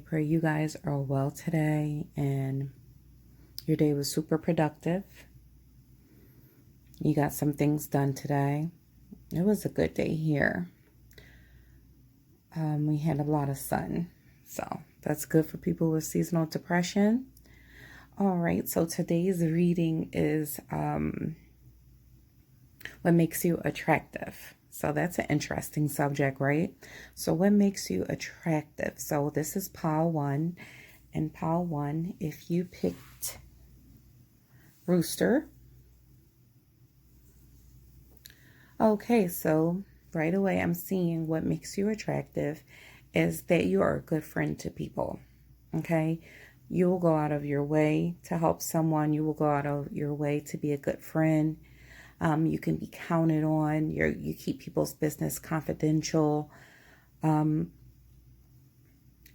pray you guys are well today and your day was super productive. You got some things done today. It was a good day here. We had a lot of sun, so that's good for people with seasonal depression. All right, so today's reading is what makes you attractive. So that's an interesting subject, right? So what makes you attractive? So this is pile one. And pile one, if you picked Rooster. Okay, so right away I'm seeing what makes you attractive is that you are a good friend to people. Okay? You will go out of your way to help someone. You will go out of your way to be a good friend. You can be counted on. You keep people's business confidential.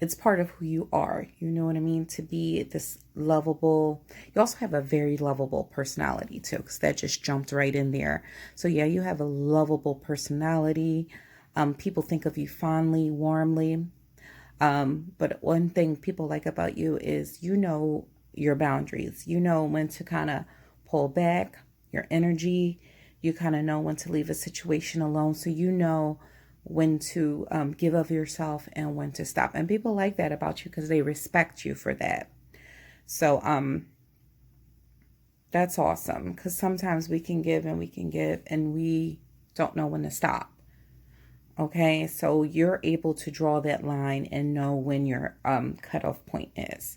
It's part of who you are. You know what I mean? To be this lovable. You also have a very lovable personality too, because that just jumped right in there. So yeah, you have a lovable personality. People think of you fondly, warmly. But one thing people like about you is you know your boundaries. You know when to kind of pull back your energy. You kind of know when to leave a situation alone. So you know when to give of yourself and when to stop. And people like that about you because they respect you for that. So that's awesome, because sometimes we can give and we don't know when to stop. Okay, so you're able to draw that line and know when your cutoff point is.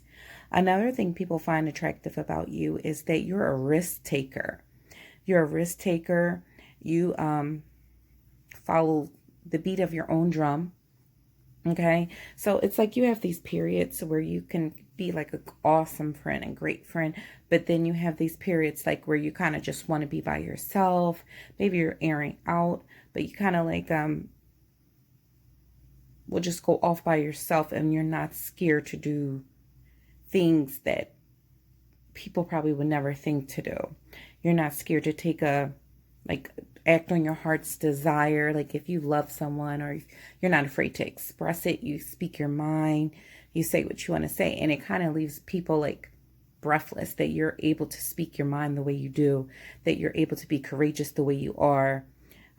Another thing people find attractive about you is that you're a risk taker. You're a risk taker. You follow the beat of your own drum. Okay, so it's like you have these periods where you can be like an awesome friend and great friend, but then you have these periods like where you kind of just want to be by yourself. Maybe you're airing out, but you kind of like will just go off by yourself, and you're not scared to do things that people probably would never think to do. You're not scared to take act on your heart's desire. Like if you love someone, or you're not afraid to express it, you speak your mind, you say what you want to say, and it kind of leaves people like breathless that you're able to speak your mind the way you do, that you're able to be courageous the way you are.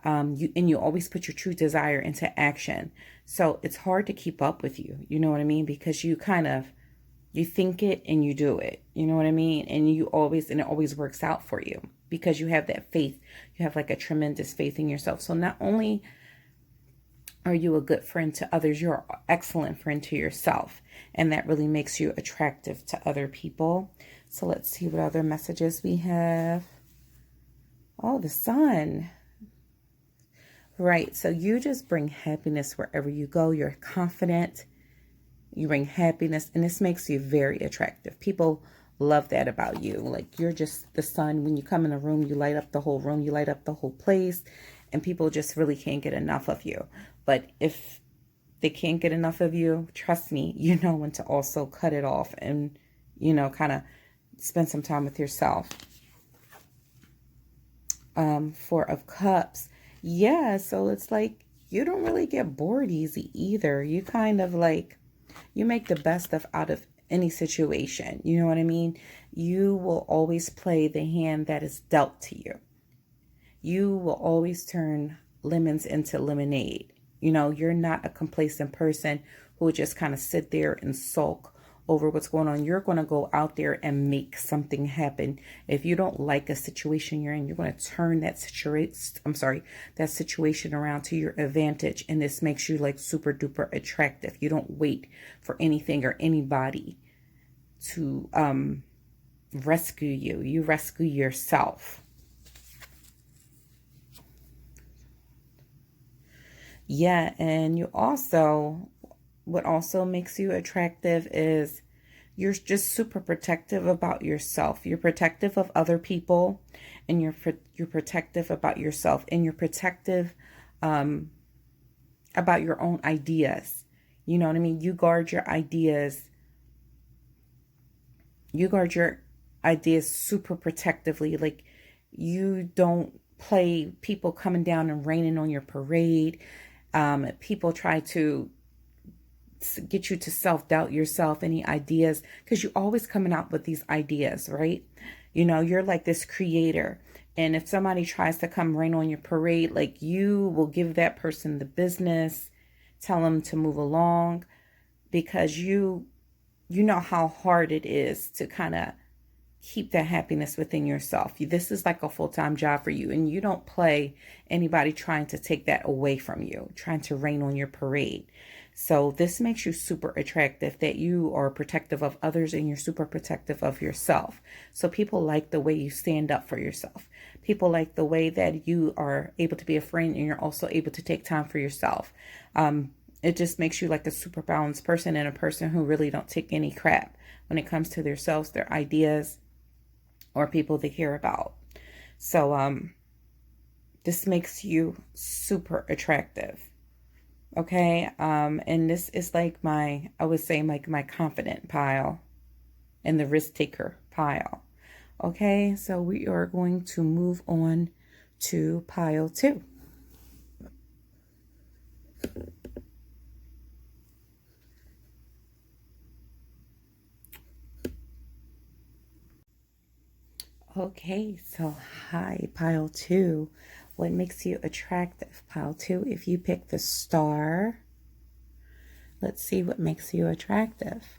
You always put your true desire into action. So it's hard to keep up with you. You know what I mean? Because you think it and you do it. You know what I mean? And it always works out for you because you have that faith. You have like a tremendous faith in yourself. So not only are you a good friend to others, you're an excellent friend to yourself. And that really makes you attractive to other people. So let's see what other messages we have. Oh, the sun. Right. So you just bring happiness wherever you go. You're confident. You bring happiness, and this makes you very attractive. People love that about you. Like you're just the sun. When you come in a room, you light up the whole room, you light up the whole place, and people just really can't get enough of you. But if they can't get enough of you, trust me, you know when to also cut it off and, kind of spend some time with yourself. Four of Cups. Yeah, so it's like you don't really get bored easy either. You kind of like, you make the best out of any situation. You know what I mean? You will always play the hand that is dealt to you. You will always turn lemons into lemonade. You're not a complacent person who would just kind of sit there and sulk over what's going on. You're going to go out there and make something happen. If you don't like a situation you're in, you're going to turn that situation around to your advantage. And this makes you like super duper attractive. You don't wait for anything or anybody to rescue you. You rescue yourself. Yeah, and what also makes you attractive is you're just super protective about yourself. You're protective of other people, and you're protective about yourself, and you're protective about your own ideas. You know what I mean? You guard your ideas. You guard your ideas super protectively. Like you don't play people coming down and raining on your parade. People try to get you to self-doubt yourself, any ideas, because you're always coming out with these ideas, right? You know, you're like this creator. And if somebody tries to come rain on your parade, like, you will give that person the business, tell them to move along, because you know how hard it is to kind of keep that happiness within yourself. This is like a full-time job for you, and you don't play anybody trying to take that away from you, trying to rain on your parade. So this makes you super attractive, that you are protective of others and you're super protective of yourself. So people like the way you stand up for yourself. People like the way that you are able to be a friend and you're also able to take time for yourself. It just makes you like a super balanced person, and a person who really don't take any crap when it comes to themselves, their ideas, or people they care about. So this makes you super attractive. Okay, and this is like I would say like my confident pile and the risk taker pile. Okay, so we are going to move on to pile 2. Okay, so hi, pile 2. What makes you attractive? Pile 2, if you pick the star, let's see what makes you attractive.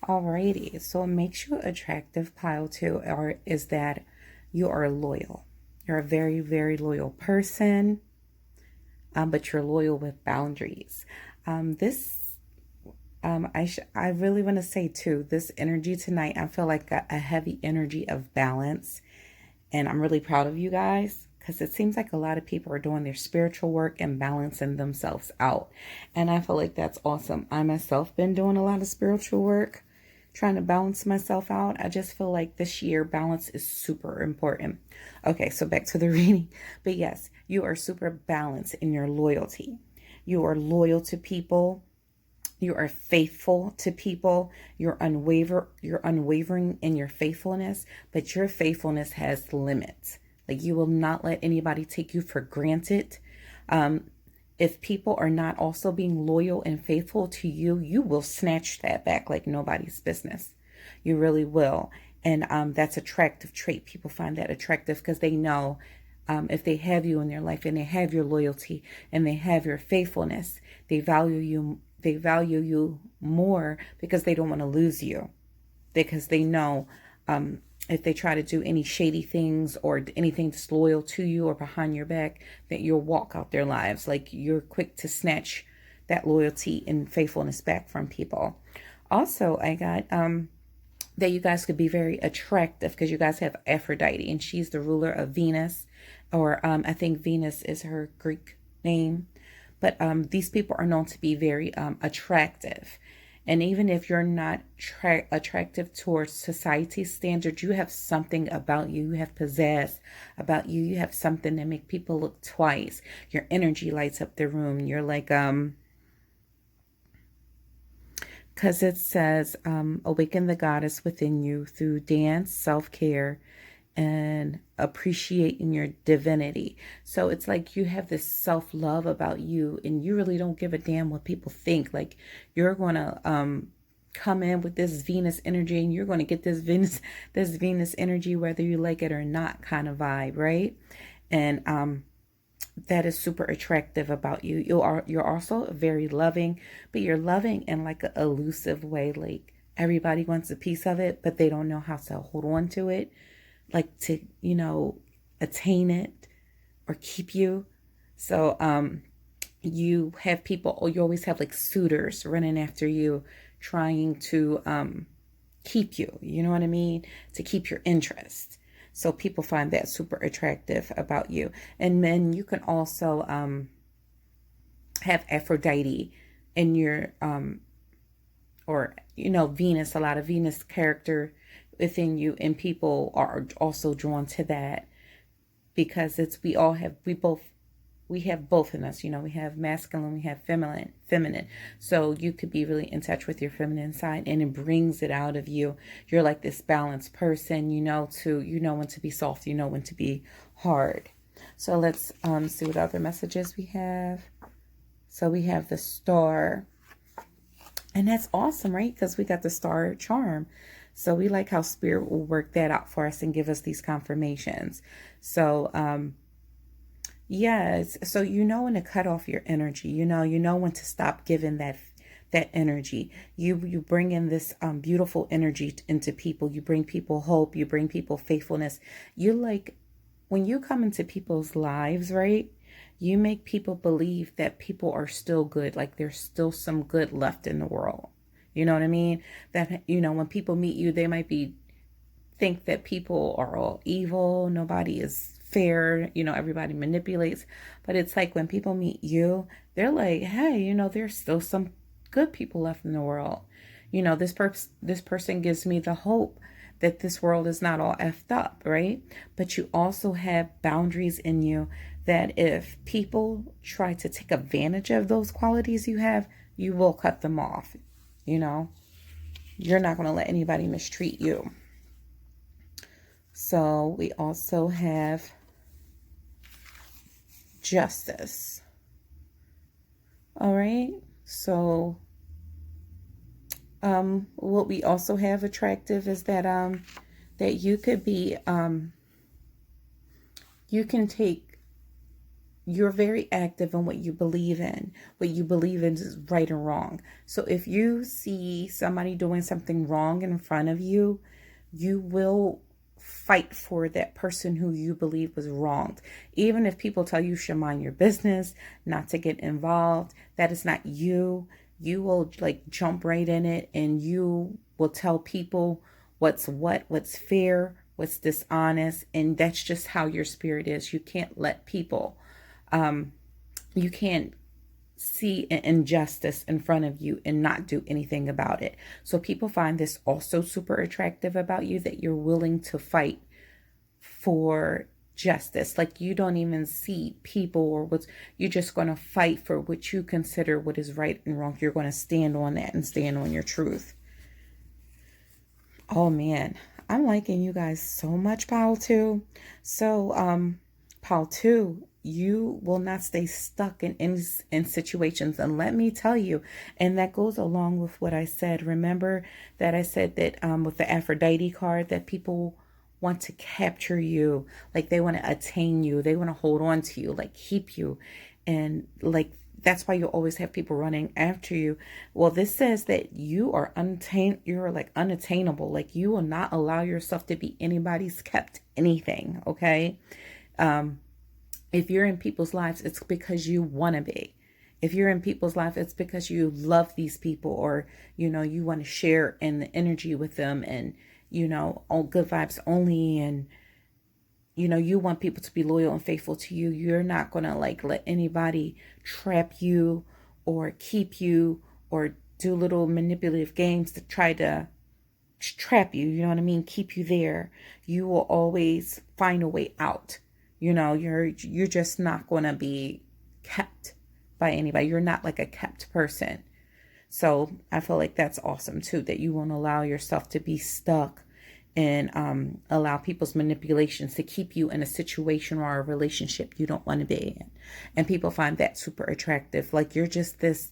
Alrighty, so what makes you attractive, pile 2, is that you are loyal. You're a very, very loyal person, but you're loyal with boundaries. I really want to say too, this energy tonight, I feel like a heavy energy of balance. And I'm really proud of you guys, because it seems like a lot of people are doing their spiritual work and balancing themselves out. And I feel like that's awesome. I myself been doing a lot of spiritual work, trying to balance myself out. I just feel like this year balance is super important. Okay, so back to the reading. But yes, you are super balanced in your loyalty. You are loyal to people. You are faithful to people. You're unwavering in your faithfulness, but your faithfulness has limits. Like, you will not let anybody take you for granted. If people are not also being loyal and faithful to you, you will snatch that back like nobody's business. You really will. And that's attractive trait. People find that attractive because they know if they have you in their life and they have your loyalty and they have your faithfulness, they value you. They value you more because they don't want to lose you. Because they know if they try to do any shady things or anything disloyal to you or behind your back, that you'll walk out their lives. Like, you're quick to snatch that loyalty and faithfulness back from people. Also, I got that you guys could be very attractive because you guys have Aphrodite, and she's the ruler of Venus, or I think Venus is her Greek name. But these people are known to be very attractive. And even if you're not attractive towards society's standards, you have something about you. You have pizzazz about you. You have something that make people look twice. Your energy lights up the room. You're like, because it says, awaken the goddess within you through dance, self-care, and appreciating your divinity. So it's like you have this self-love about you, and you really don't give a damn what people think. Like, you're going to come in with this Venus energy, and you're going to get this Venus energy whether you like it or not kind of vibe, right? And that is super attractive about you. You're also very loving, but you're loving in like an elusive way. Like, everybody wants a piece of it, but they don't know how to hold on to it. Like, to, attain it or keep you. So you have people, or you always have like suitors running after you, trying to keep you, you know what I mean? To keep your interest. So people find that super attractive about you. And then you can also have Aphrodite in your, Venus, a lot of Venus character within you, and people are also drawn to that because we have both in us. We have masculine, we have feminine. So you could be really in touch with your feminine side, and it brings it out of you. You're like this balanced person, you know when to be soft, you know when to be hard. So let's see what other messages we have. So we have the star. And that's awesome, right? Because we got the star charm. So we like how spirit will work that out for us and give us these confirmations. So, yes. So you know when to cut off your energy. You know when to stop giving that energy. You bring in this beautiful energy into people. You bring people hope. You bring people faithfulness. You like when you come into people's lives, right? You make people believe that people are still good, like there's still some good left in the world. You know what I mean? That, when people meet you, they might think that people are all evil, nobody is fair, everybody manipulates. But it's like when people meet you, they're like, hey, there's still some good people left in the world. This person gives me the hope that this world is not all effed up, right? But you also have boundaries in you that if people try to take advantage of those qualities you have, you will cut them off. You're not going to let anybody mistreat you. So we also have justice. All right. So what we also have attractive is that that you could be you can take you're very active in what you believe in. What you believe in is right or wrong. So if you see somebody doing something wrong in front of you, you will fight for that person who you believe was wronged. Even if people tell you should mind your business, not to get involved, that is not you. You will jump right in it, and you will tell people what's fair, what's dishonest. And that's just how your spirit is. You can't let people, you can't see an injustice in front of you and not do anything about it. So people find this also super attractive about you, that you're willing to fight for justice. Like you don't even see people or you're just going to fight for what you consider what is right and wrong. You're going to stand on that and stand on your truth. Oh man, I'm liking you guys so much, Pile 2. So, Pile 2, you will not stay stuck in situations. And let me tell you, and that goes along with what I said. Remember that I said that with the Aphrodite card, that people want to capture you, like they want to attain you, they want to hold on to you, like keep you, and that's why you always have people running after you. Well, this says that you are you're unattainable. Like you will not allow yourself to be anybody's kept anything. Okay. If you're in people's lives, it's because you want to be. If you're in people's life, it's because you love these people, or, you want to share in the energy with them, and, all good vibes only. And, you want people to be loyal and faithful to you. You're not going to let anybody trap you or keep you or do little manipulative games to try to trap you. You know what I mean? Keep you there. You will always find a way out. You're just not going to be kept by anybody. You're not like a kept person. So I feel like that's awesome too, that you won't allow yourself to be stuck and allow people's manipulations to keep you in a situation or a relationship you don't want to be in. And people find that super attractive. Like you're just this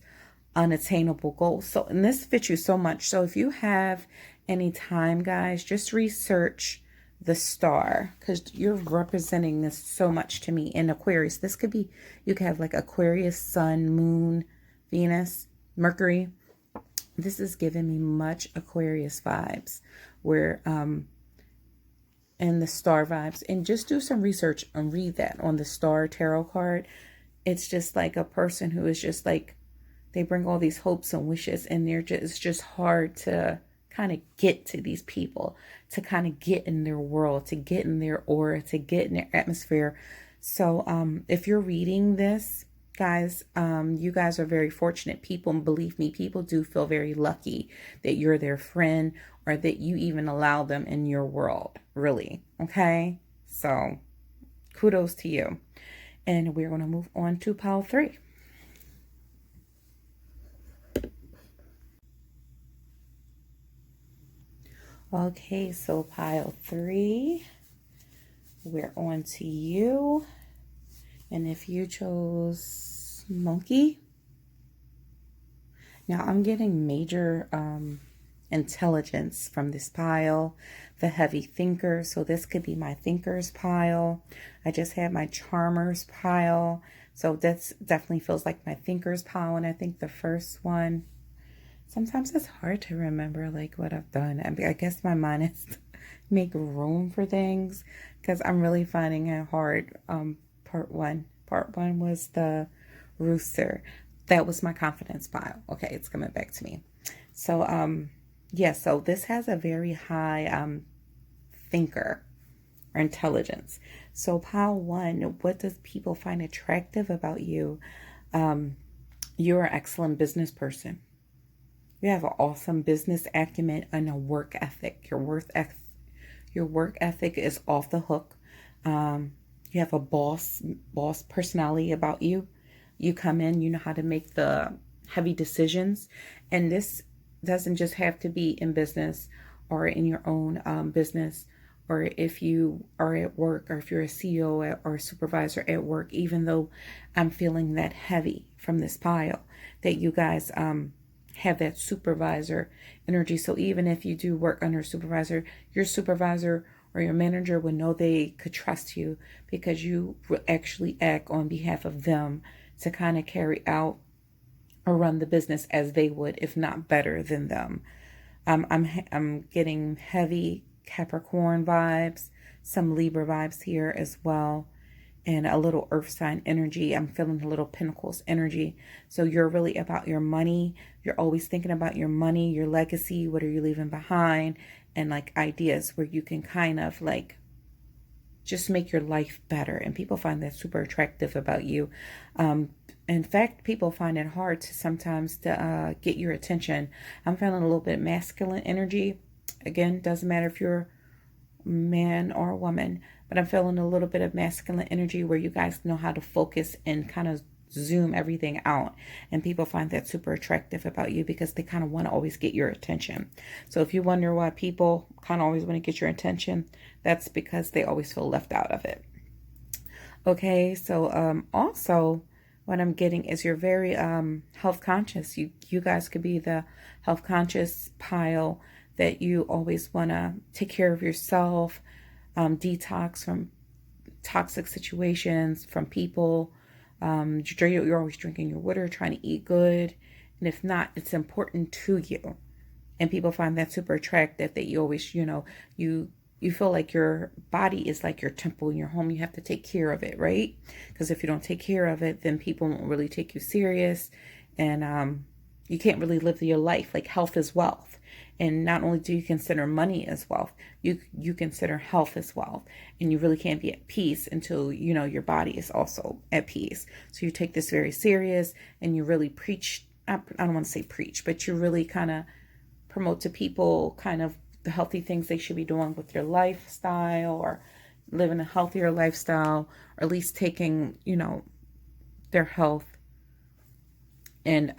unattainable goal. So, and this fits you so much. So if you have any time, guys, just research the star, because you're representing this so much to me in Aquarius. This could be, you could have like Aquarius, Sun, Moon, Venus, Mercury. This is giving me much Aquarius vibes, where and the star vibes. And just do some research and read that on the star tarot card. It's just like a person who is just like, they bring all these hopes and wishes, and it's just hard to kind of get to these people, to kind of get in their world, to get in their aura, to get in their atmosphere. So if you're reading this, guys, you guys are very fortunate people. And believe me, people do feel very lucky that you're their friend, or that you even allow them in your world, really. Okay? So kudos to you. And we're going to move on to pile 3. Okay, so pile 3, we're on to you. And if you chose monkey, Now I'm getting major intelligence from this pile, the heavy thinker. So this could be my thinkers pile. I just had my charmers pile. So that's definitely feels like my thinkers pile. And I think the first one, sometimes it's hard to remember like what I've done. I guess my mind is to make room for things because I'm really finding it hard. Part one was the Rooster. That was my confidence pile. Okay, it's coming back to me. So, yeah, so this has a very high thinker or intelligence. So pile one, what does people find attractive about you? You're an excellent business person. You have an awesome business acumen and a work ethic. Your work ethic is off the hook. You have a boss personality about you. You come in, you know how to make the heavy decisions. And this doesn't just have to be in business or in your own business, or if you are at work, or if you're a CEO or a supervisor at work, even though I'm feeling that heavy from this pile, that you guys have that supervisor energy. So even if you do work under a supervisor, your supervisor or your manager would know they could trust you because you actually act on behalf of them to kind of carry out or run the business as they would, if not better than them. I'm getting heavy Capricorn vibes, some Libra vibes here as well, and a little earth sign energy. I'm feeling a little Pentacles energy. So you're really about your money. You're always thinking about your money, your legacy, what are you leaving behind, and like ideas where you can kind of like just make your life better. And people find that super attractive about you. In fact, people find it hard to sometimes to get your attention. I'm feeling a little bit masculine energy. Again, doesn't matter if you're a man or a woman, but I'm feeling a little bit of masculine energy where you guys know how to focus and kind of zoom everything out. And people find that super attractive about you because they kind of want to always get your attention. So if you wonder why people kind of always want to get your attention, that's because they always feel left out of it. Okay, so also what I'm getting is you're very health conscious. You guys could be the health conscious pile that you always want to take care of yourself, detox from toxic situations, from people. You're always drinking your water, trying to eat good. And if not, it's important to you. And people find that super attractive, that you always, you feel like your body is like your temple in your home. You have to take care of it, right? Because if you don't take care of it, then people won't really take you serious. And you can't really live your life. Like health is wealth. And not only do you consider money as wealth, you consider health as wealth. And you really can't be at peace until, your body is also at peace. So you take this very serious and you really preach. I don't want to say preach, but you really kind of promote to people kind of the healthy things they should be doing with their lifestyle, or living a healthier lifestyle, or at least taking, their health. And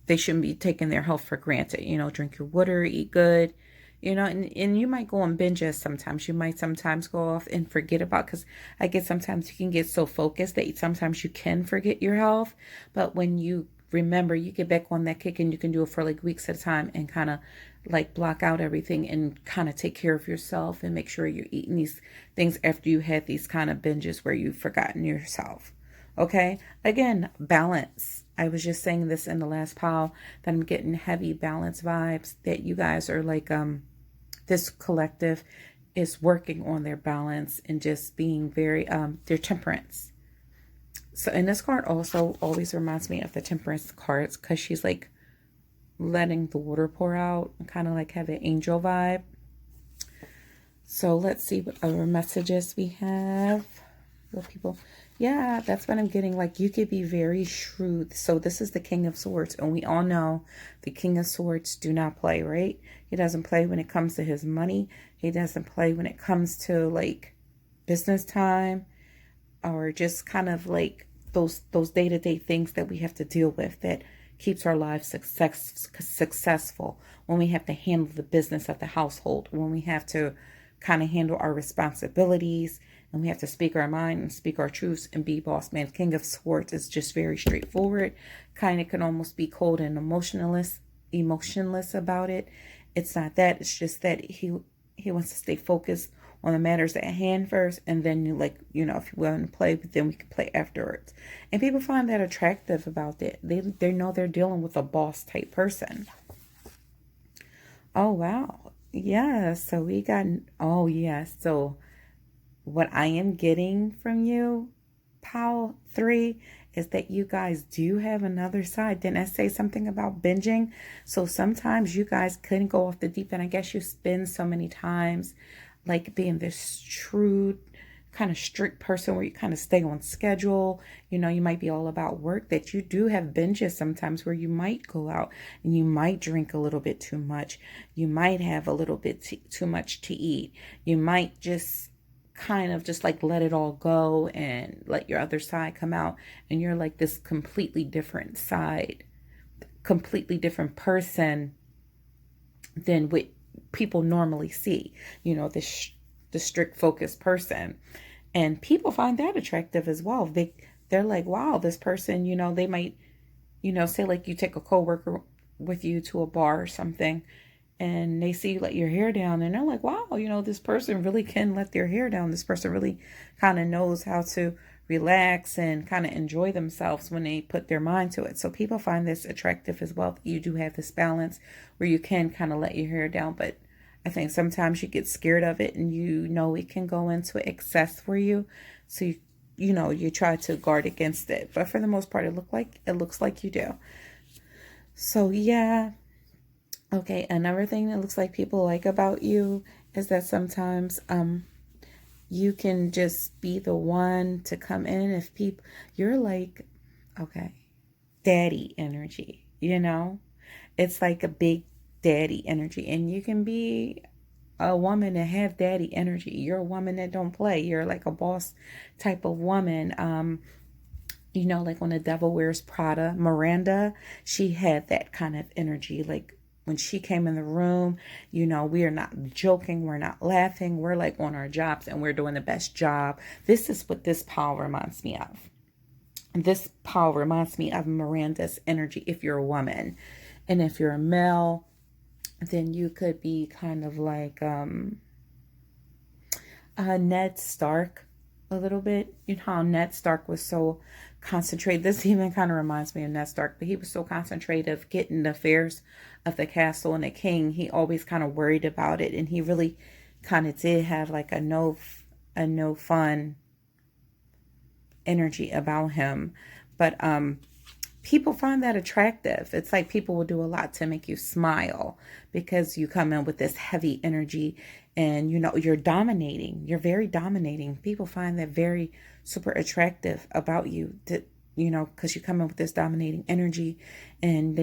they shouldn't be taking their health for granted. Drink your water, eat good, and you might go on binges sometimes. You might sometimes go off and forget about, because I get sometimes you can get so focused that sometimes you can forget your health. But when you remember, you get back on that kick, and you can do it for like weeks at a time and kind of like block out everything and kind of take care of yourself and make sure you're eating these things after you had these kind of binges where you've forgotten yourself. Okay. Again, balance. I was just saying this in the last pile that I'm getting heavy balance vibes, that you guys are like, this collective is working on their balance and just being very, their temperance. So, and this card also always reminds me of the temperance cards, because she's like letting the water pour out and kind of like have an angel vibe. So let's see what other messages we have. What people, yeah, that's what I'm getting. Like, you could be very shrewd. So this is the King of Swords, and we all know the King of Swords do not play, right? He doesn't play when it comes to his money. He doesn't play when it comes to like business time, or just kind of like those day-to-day things that we have to deal with that keeps our lives successful. When we have to handle the business of the household, when we have to kind of handle our responsibilities and we have to speak our mind and speak our truths and be boss man. King of Swords is just very straightforward, kind of can almost be cold and emotionless about it. It's not that, it's just that he wants to stay focused on the matters at hand first, and then if you want to play, but then we can play afterwards. And people find that attractive about it. They know they're dealing with a boss type person. Oh wow. Yeah, so we got, oh yeah, so what I am getting from you, Pile 3, is that you guys do have another side. Didn't I say something about binging? So sometimes you guys couldn't go off the deep end. I guess you spend so many times like being this true kind of strict person where you kind of stay on schedule. You might be all about work, that you do have binges sometimes where you might go out and you might drink a little bit too much. You might have a little bit too much to eat. You might just kind of just like let it all go and let your other side come out, and you're like this completely different side, completely different person than what people normally see, the strict focused person. And people find that attractive as well. They're like, wow, this person, they might, say like you take a coworker with you to a bar or something, and they see you let your hair down, and they're like, wow, this person really can let their hair down. This person really kind of knows how to relax and kind of enjoy themselves when they put their mind to it. So people find this attractive as well. You do have this balance where you can kind of let your hair down, but I think sometimes you get scared of it, and it can go into excess for you. So you try to guard against it, but for the most part, it looks like you do. So yeah. Okay, another thing that looks like people like about you is that sometimes you can just be the one to come in. If you're like, okay, daddy energy, it's like a big daddy energy, and you can be a woman and have daddy energy. You're a woman that don't play. You're like a boss type of woman. Like when The Devil Wears Prada, Miranda, she had that kind of energy. Like when she came in the room, we are not joking, we're not laughing, we're like on our jobs and we're doing the best job. This is what this pile reminds me of. This pile reminds me of Miranda's energy if you're a woman. And if you're a male, then you could be kind of like Ned Stark a little bit. You know how Ned Stark was so concentrated. This even kind of reminds me of Ned Stark, but he was so concentrated of getting the affairs of the castle and the king. He always kind of worried about it, and he really kind of did have like a no fun energy about him. But people find that attractive. It's like people will do a lot to make you smile because you come in with this heavy energy, and you're dominating. You're very dominating. People find that very super attractive about you, that because you come in with this dominating energy, and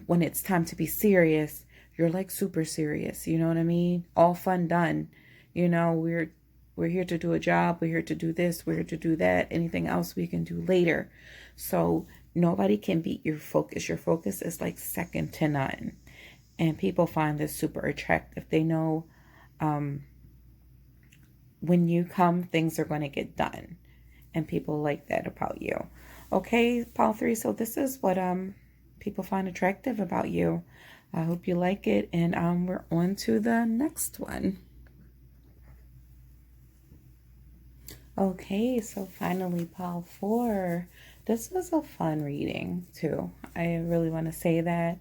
when it's time to be serious, you're like super serious. You know what I mean? All fun done. We're here to do a job. We're here to do this. We're here to do that. Anything else we can do later. So nobody can beat your focus. Your focus is like second to none. And people find this super attractive. They know when you come, things are going to get done. And people like that about you. Okay, Pile 3. So this is what people find attractive about you. I hope you like it. And we're on to the next one. Okay, so finally, Pile 4. This was a fun reading, too. I really want to say that.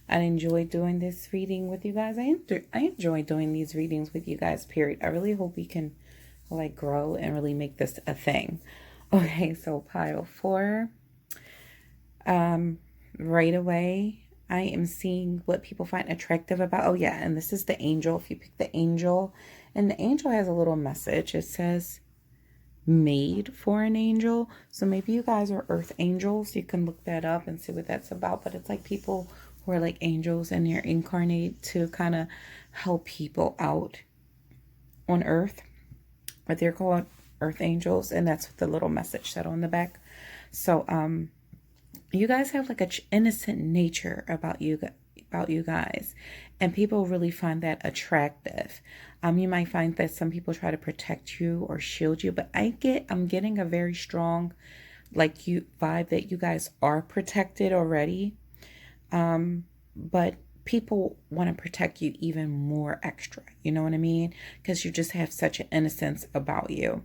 I enjoyed doing this reading with you guys. I enjoy doing these readings with you guys, period. I really hope we can, like, grow and really make this a thing. Okay, so Pile 4. Right away, I am seeing what people find attractive about. Oh, yeah, and this is the angel. If you pick the angel, and the angel has a little message. It says, made for an angel. So maybe you guys are earth angels. You can look that up and see what that's about. But it's like people who are like angels, and they're incarnate to kind of help people out on earth. But they're called earth angels, and that's what the little message said on the back. So you guys have like a innocent nature about you, about you guys. And people really find that attractive. You might find that some people try to protect you or shield you, but I'm getting a very strong like you vibe that you guys are protected already. But people want to protect you even more extra. You know what I mean? Because you just have such an innocence about you.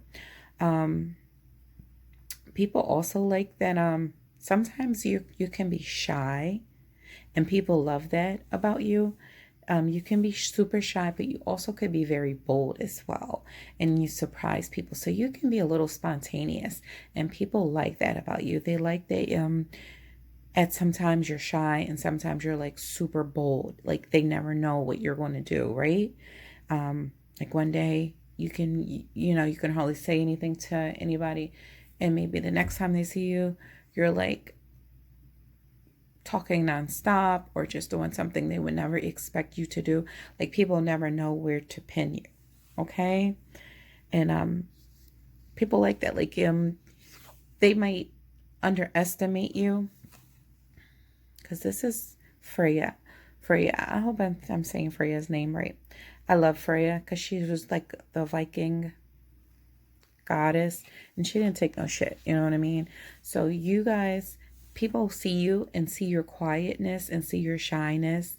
People also like that sometimes you can be shy, and people love that about you. You can be super shy, but you also could be very bold as well, and you surprise people. So you can be a little spontaneous, and people like that about you. They like that at sometimes you're shy and sometimes you're like super bold. Like they never know what you're going to do, right? Like one day you can, you can hardly say anything to anybody, and maybe the next time they see you, you're like talking nonstop or just doing something they would never expect you to do. Like people never know where to pin you. Okay. And people like that. Like they might underestimate you, because this is Freya. Freya. I hope I'm saying Freya's name right. I love Freya because she was like the Viking goddess, and she didn't take no shit. You know what I mean? So you guys, people see you and see your quietness and see your shyness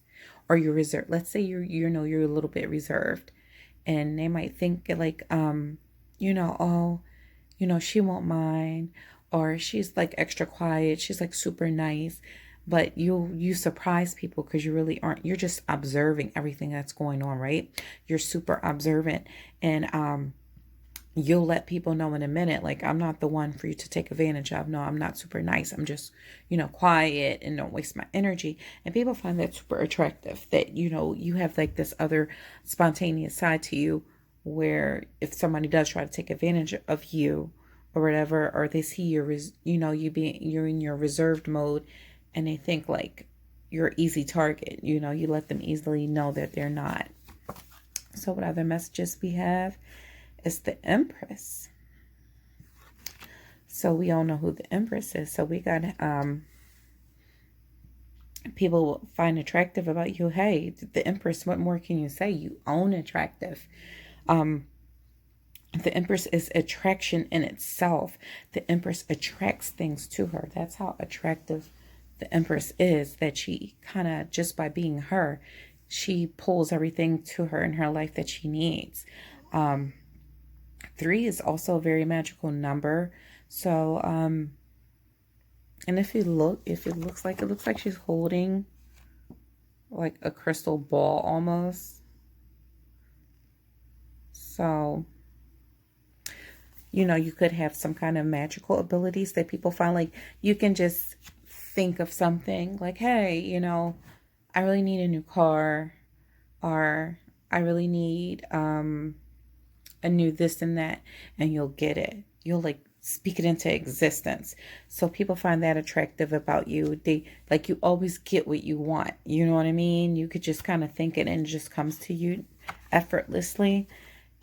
or your reserve. Let's say you're a little bit reserved, and they might think like oh, she won't mind, or she's like extra quiet, she's like super nice. But you surprise people because you really aren't. You're just observing everything that's going on, right? You're super observant, and you'll let people know in a minute, like, I'm not the one for you to take advantage of. No, I'm not super nice. I'm just, quiet and don't waste my energy. And people find that super attractive, that, you have like this other spontaneous side to you, where if somebody does try to take advantage of you or whatever, or they see you're in your reserved mode, and they think like you're an easy target, you let them easily know that they're not. So what other messages we have? It's the Empress. So we all know who the Empress is. So we got people will find attractive about you. Hey, the Empress, what more can you say? You own attractive. The Empress is attraction in itself. The Empress attracts things to her. That's how attractive the Empress is, that she kind of, just by being her, she pulls everything to her in her life that she needs. 3 is also a very magical number. So, and if it looks like she's holding like a crystal ball almost. So, you could have some kind of magical abilities that people find. Like you can just think of something like, hey, I really need a new car, or I really need, a new this and that, and you'll get it. You'll like speak it into existence. So people find that attractive about you. They like, you always get what you want. You know what I mean? You could just kind of think it and it just comes to you effortlessly.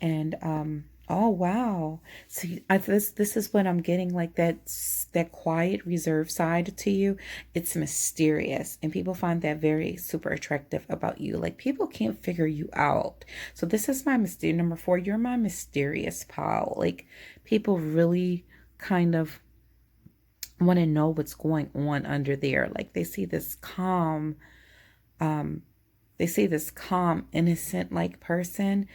And oh wow. So this is what I'm getting, like that quiet, reserved side to you. It's mysterious, and people find that very super attractive about you. Like people can't figure you out. So this is my mysterious number 4. You're my mysterious pal. Like people really kind of want to know what's going on under there. Like they see this calm, innocent like person.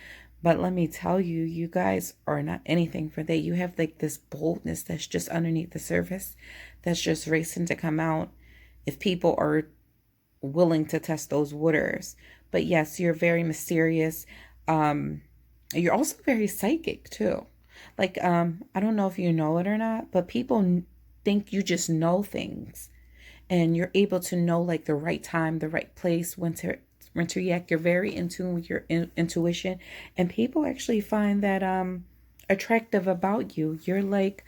But let me tell you, you guys are not anything for that. You have like this boldness that's just underneath the surface, that's just racing to come out if people are willing to test those waters. But yes, you're very mysterious. You're also very psychic too. Like, I don't know if you know it or not, but people think you just know things, and you're able to know like the right time, the right place, when to react. You're very in tune with your intuition, and people actually find that attractive about you. You're like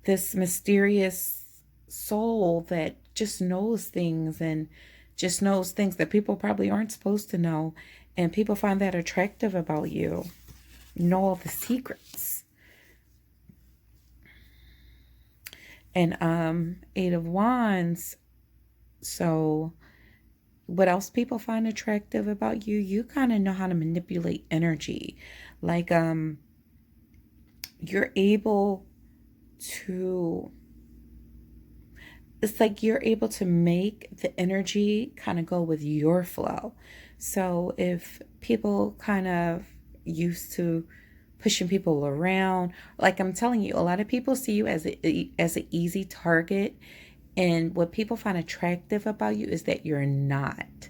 this mysterious soul that just knows things, and just knows things that people probably aren't supposed to know, and people find that attractive about you. You know all the secrets. And 8 of Wands. So what else people find attractive about you? You kind of know how to manipulate energy. Like, you're able to, it's like you're able to make the energy kind of go with your flow. So if people kind of used to pushing people around, like I'm telling you, a lot of people see you as an easy target. And what people find attractive about you is that you're not.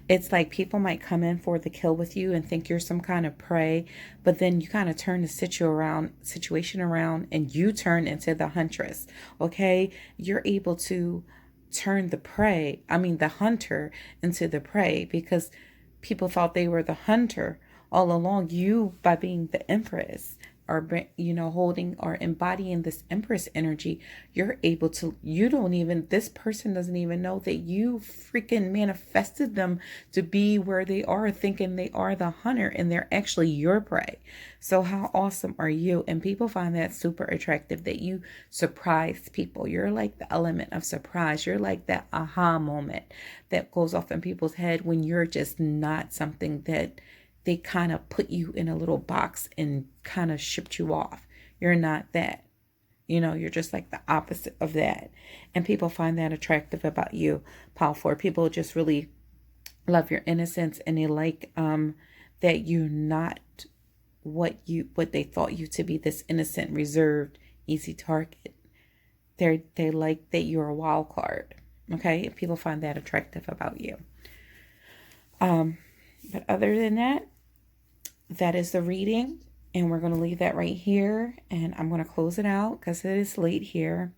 It's like people might come in for the kill with you and think you're some kind of prey, but then you kind of turn the situation around and you turn into the huntress. Okay? You're able to turn the hunter into the prey, because people thought they were the hunter all along. You, by being the empress, or holding or embodying this empress energy, you're able to, this person doesn't even know that you freaking manifested them to be where they are, thinking they are the hunter and they're actually your prey. So how awesome are you? And people find that super attractive, that you surprise people. You're like the element of surprise. You're like that aha moment that goes off in people's head when you're just not something that they kind of put you in a little box and kind of shipped you off. You're not that. You're just like the opposite of that. And people find that attractive about you. Pile 4, people just really love your innocence, and they like that you're not what they thought you to be, this innocent, reserved, easy target. They like that you're a wild card. Okay? People find that attractive about you. But other than that, that is the reading, and we're going to leave that right here, and I'm going to close it out because it is late here,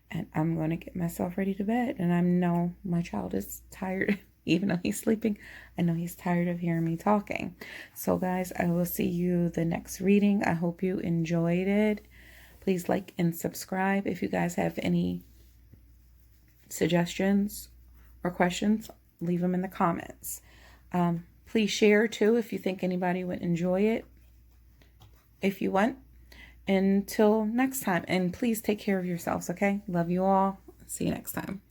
and I'm going to get myself ready to bed. And I know my child is tired. Even though he's sleeping, I know he's tired of hearing me talking. So guys, I will see you the next reading. I hope you enjoyed it. Please like and subscribe. If you guys have any suggestions or questions, leave them in the comments. Please share too if you think anybody would enjoy it, if you want. Until next time, and please take care of yourselves, okay? Love you all. See you next time.